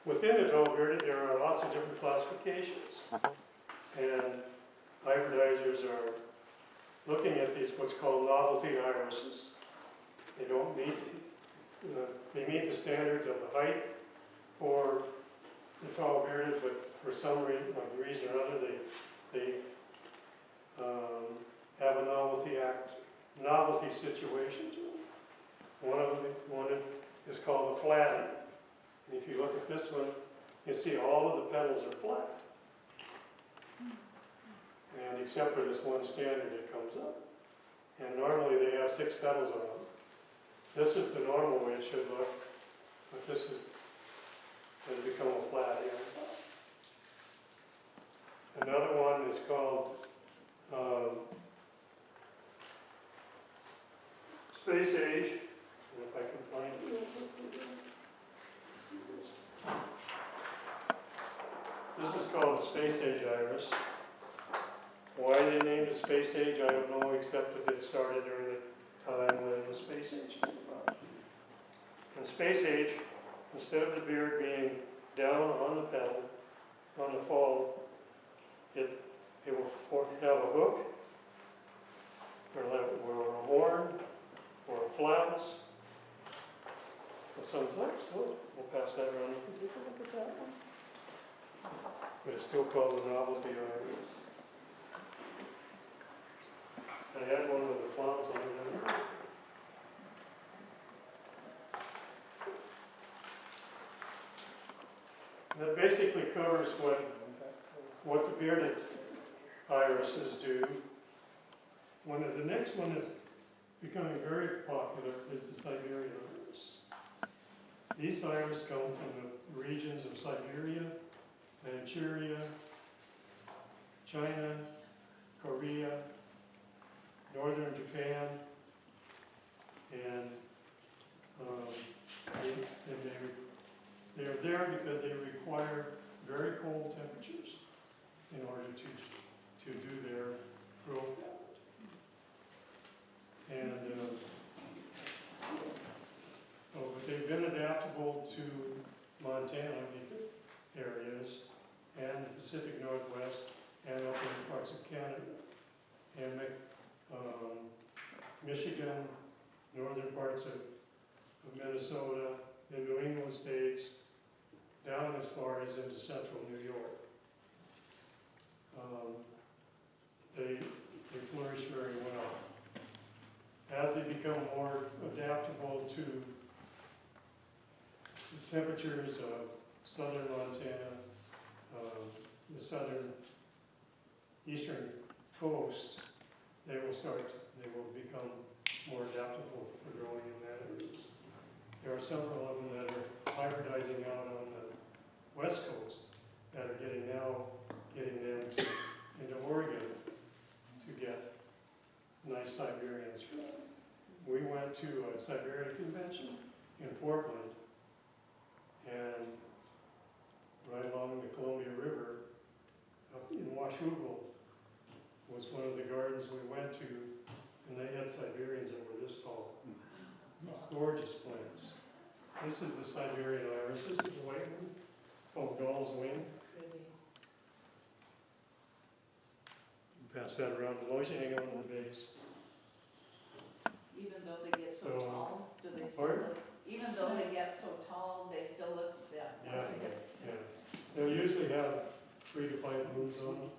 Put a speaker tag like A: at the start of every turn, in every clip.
A: within the tall bearded, there are lots of different classifications. And hybridizers are looking at these what's called novelty irises. They don't meet, they meet the standards of the height for the tall bearded, but for some reason, or other, they have a novelty situation to them. One is called the flatty. And if you look at this one, you see all of the petals are flat. And except for this one standard that comes up. And normally they have 6 petals on them. This is the normal way it should look, but this has become a flatty on top. Another one is called Space Age, and if I can find it. This is called a Space Age iris. Why they named it Space Age, I don't know, except that it started during the time when the Space Age came about. In Space Age, instead of the beard being down on the petal, on the fall, it will have a hook, or a horn, or a flounce. But sometimes, we'll pass that around. You can take a look at that one. But it's still called the novelty iris. I had one with the flounce on it. That basically covers what the bearded irises do. The next one is becoming very popular is the Siberian iris. These irises come from the regions of Siberia, Manchuria, China, Korea, northern Japan, and they're there because they require very cold temperatures in order to do their growth. And but they've been adaptable to Montana areas and the Pacific Northwest and up in parts of Canada and Michigan, northern parts of Minnesota, the New England states, down as far as into central New York. They flourish very well. As they become more adaptable to the temperatures of southern Montana, the southern eastern coast, they will become more adaptable for growing in that areas. There are several of them that are hybridizing out on the west coast that are getting them into Oregon to get nice Siberian spread. We went to a Siberian convention in Portland, and right along the Columbia River, up in Washougal, was one of the gardens we went to, and they had Siberians that were this tall. Gorgeous plants. This is the Siberian iris. This is the white one, called Gull's Wing. Pass that around the lotion, hang on to the base.
B: Even though they get so tall, do they still look? Even though they get so tall, they still look that.
A: Yeah. They'll usually have 3 to 5 blooms on them.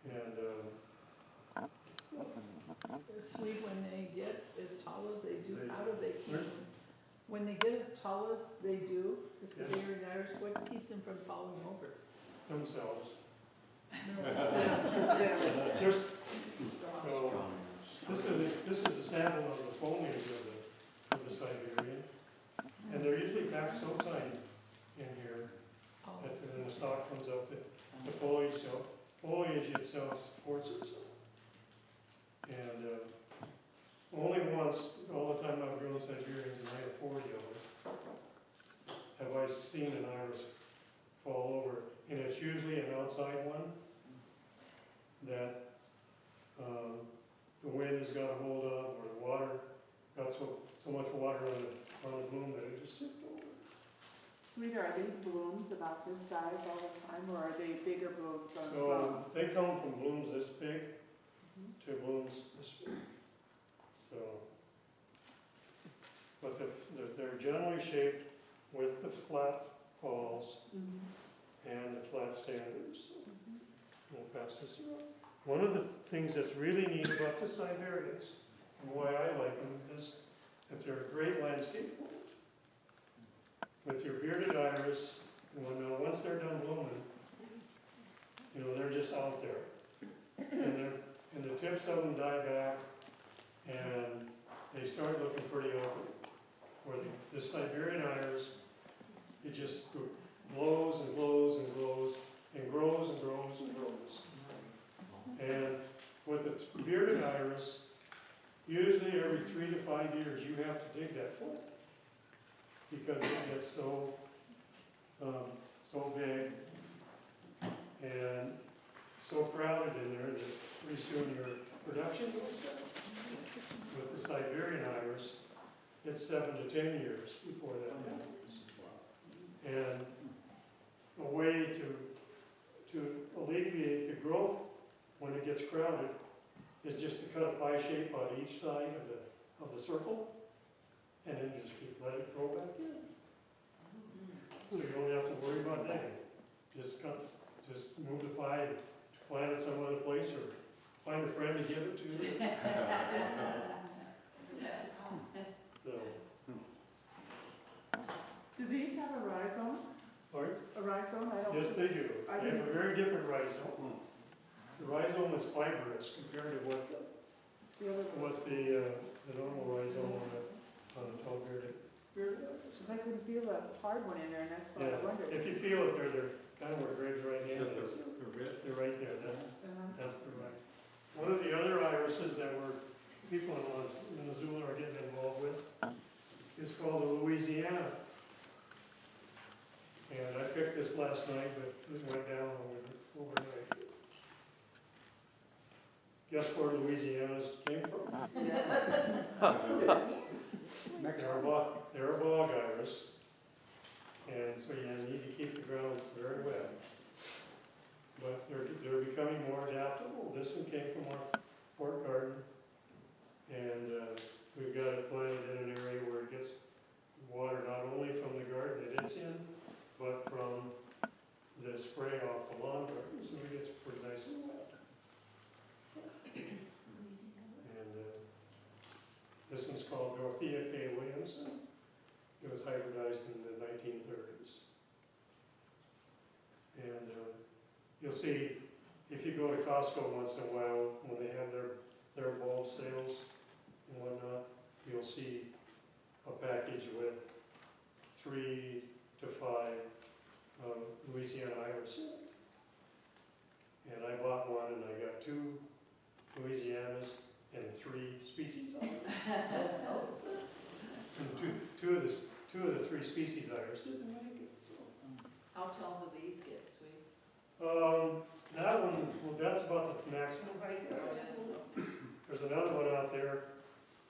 A: And
C: Swede, when they get as tall as they do, how do they keep them? When they get as tall as they do, the Siberian iris, what keeps them from falling over?
A: themselves.
C: Just
A: This is a sample of the foliage of the Siberian, and they're usually packed so tight in here that when the stalk comes up, the foliage itself supports itself. And only once, all the time I've grown Siberians, and I have 40 of them, have I seen an iris fall over, and it's usually an outside one that the wind has got a hold of, or the water got so much water on the bloom that it just tipped over.
D: Swede, are these blooms about this size all the time, or are they bigger blooms on some?
A: So they come from blooms this big to blooms this big. So, but they're generally shaped with the flat falls and the flat standards. We'll pass this around. One of the things that's really neat about the Siberians, and why I like them, is that they're a great landscape plant. With your bearded iris, once they're done blooming, they're just out there. And the tips of them die back, and they start looking pretty ugly. Where the Siberian iris, it just glows and glows and glows, and grows and grows and grows. And with the bearded iris, usually every 3 to 5 years, you have to dig that plant. Because it gets so big and so crowded in there that pretty soon your production goes down. With the Siberian iris, it's 7 to 10 years before that happens. And a way to alleviate the growth when it gets crowded is just to cut a pie shape on each side of the circle, and then just let it grow back in. So you don't have to worry about digging. Just move the pie and plant it some other place, or find a friend to give it to. So,
D: Do these have a rhizome?
A: Pardon?
D: A rhizome? I don't.
A: Yes, they do.
D: I
A: They have
D: didn't-
A: a very different rhizome. The rhizome is fibrous compared to what
D: The other
A: the normal rhizome on a tall bearded.
D: Because I couldn't feel a hard one in there, and that's why
A: Yeah,
D: I wondered.
A: if you feel it, they're kind of where Greg's right hand is.
E: The wrist?
A: They're right there. That's
D: Uh-huh.
A: the right. One of the other irises that people in Missoula are getting involved with is called the Louisiana. And I picked this last night, but it went down overnight. Guess where Louisiana's came from? They're a bog iris. And so you need to keep the ground very wet. But they're becoming more adaptable. This one came from our port garden. And we've got it planted in an area where it gets water not only from the garden that it's in, but from the spray off the lawn garden. So it gets pretty nice and wet. And this one's called Dorothea K. Williamson. It was hybridized in the 1930s. And you'll see, if you go to Costco once in a while, when they have their bulb sales and whatnot, you'll see a package with 3 to 5 Louisiana iris in it. And I bought one, and I got 2 Louisianas and 3 species iris. And two of the 3 species iris didn't make it. So.
B: How tall do these get, Swede?
A: That one, well, that's about the maximum height. There's another one out there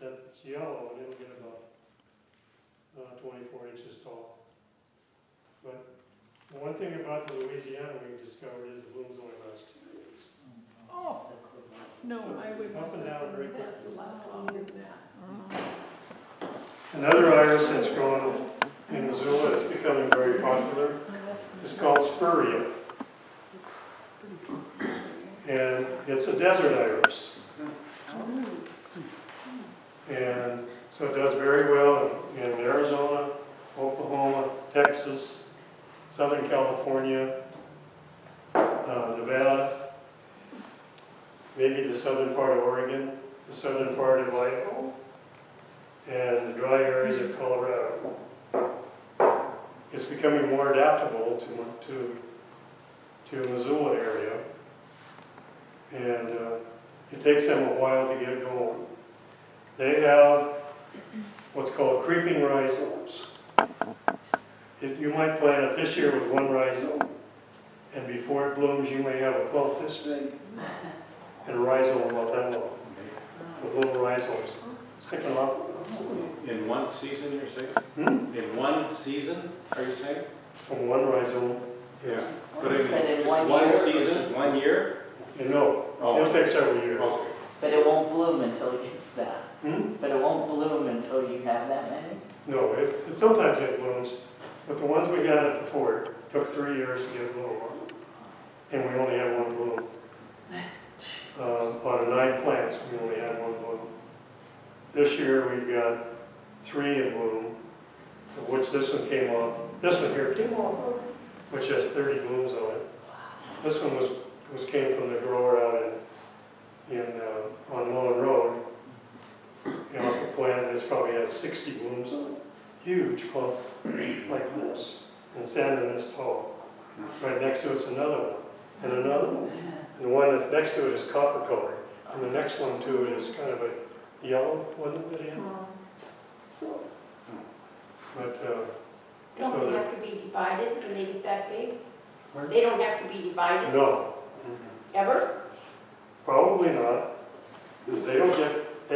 A: that's yellow, and it'll get about 24 inches tall. But one thing about the Louisiana we've discovered is the blooms only last 2 years.
C: Oh, no,
A: So,
C: I would
A: up
C: not
A: and
C: say
A: down very
C: that has to last longer than that.
A: Another iris that's grown in Missoula is becoming very popular. It's called Spuria. And it's a desert iris. And so it does very well in Arizona, Oklahoma, Texas, Southern California, Nevada, maybe the southern part of Oregon, the southern part of Idaho, and the dry areas of Colorado. It's becoming more adaptable to Missoula area, and it takes them a while to get going. They have what's called creeping rhizomes. You might plant it this year with 1 rhizome, and before it blooms, you may have a clump this big, and a rhizome about that long, with little rhizomes sticking off.
E: In one season, you're saying?
A: Hmm?
E: In one season, are you saying?
A: From one rhizome.
E: Yeah. But I mean,
F: But in
E: just
F: 1
E: one
F: year or
E: season,
F: just-
E: 1 year?
A: No,
E: Oh,
A: it'll take several years.
E: okay.
F: But it won't bloom until it gets that.
A: Hmm?
F: But it won't bloom until you have that many?
A: No, sometimes it blooms, but the ones we had at the fort took 3 years to get a bloom on. And we only had one bloom. Out of 9 plants, we only had one bloom. This year, we've got 3 in bloom, of which this one came off. This one here came off of, which has 30 blooms on it. This one came from the grower out on Mullen Road. You know, the plant, this probably has 60 blooms on it. Huge clump, like this, and standing this tall. Right next to it's another one, and another one. And the one that's next to it is copper colored, and the next one to it is kind of a yellow, wasn't it, Ian? So, but,
G: Don't they have to be divided when they get that big?
A: Pardon?
G: They don't have to be divided
A: no,
G: ever?
A: probably not. 'Cause they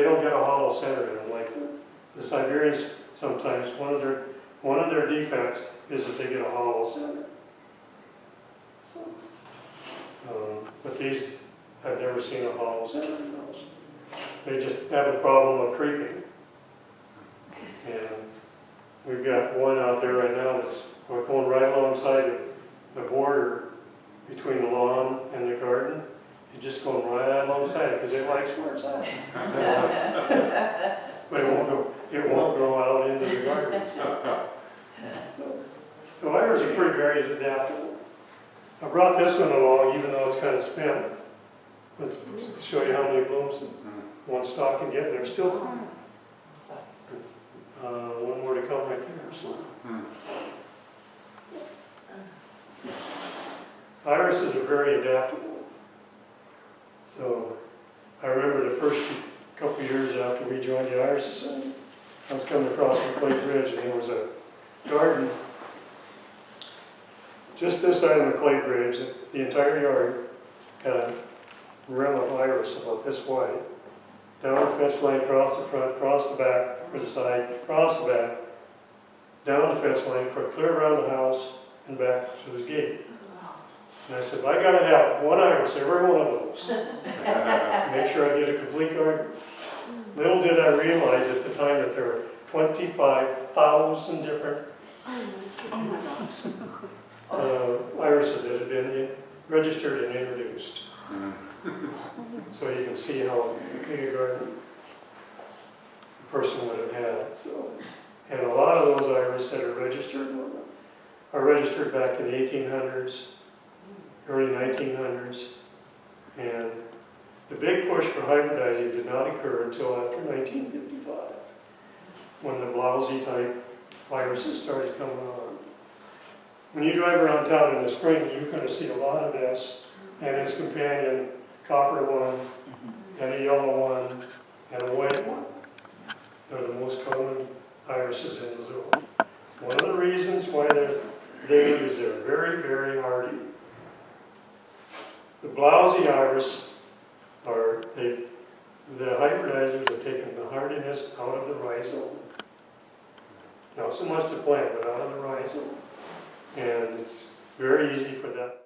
A: don't get a hollow center in them like the Siberians. Sometimes one of their defects is that they get a hollow center. But these, I've never seen a hollow center in those. They just have a problem of creeping. And we've got one out there right now that's going right alongside the border between the lawn and the garden. It's just going right alongside it because it likes where it's at. But it won't grow out into the garden. So iris are pretty very adaptable. I brought this one along, even though it's kind of spent. Let's show you how many blooms one stalk can get. There's still one more to come right there. So. Irises are very adaptable. So I remember the first couple of years after we joined the Iris Society, I was coming across the Clay Bridge and there was a garden just this side of the Clay Bridge. The entire yard had a rim of iris about this wide. Down the fence line, across the front, across the back, or the side, across the back, down the fence line, clear around the house and back to the gate. And I said, I gotta have one iris, every one of those. Make sure I get a complete garden. Little did I realize at the time that there were 25,000 different irises that had been registered and introduced. So you can see how big a garden a person would have had. So, and a lot of those iris that are registered back in the 1800s, early 1900s, and the big push for hybridizing did not occur until after 1955, when the blousy type irises started coming on. When you drive around town in the spring, you're going to see a lot of this, and its companion, copper one, and a yellow one, and a white one. They're the most common irises in Missoula. One of the reasons why they're there is they're very, very hardy. The blousy iris the hybridizers have taken the hardiness out of the rhizome. Not so much the plant, but out of the rhizome. And it's very easy for that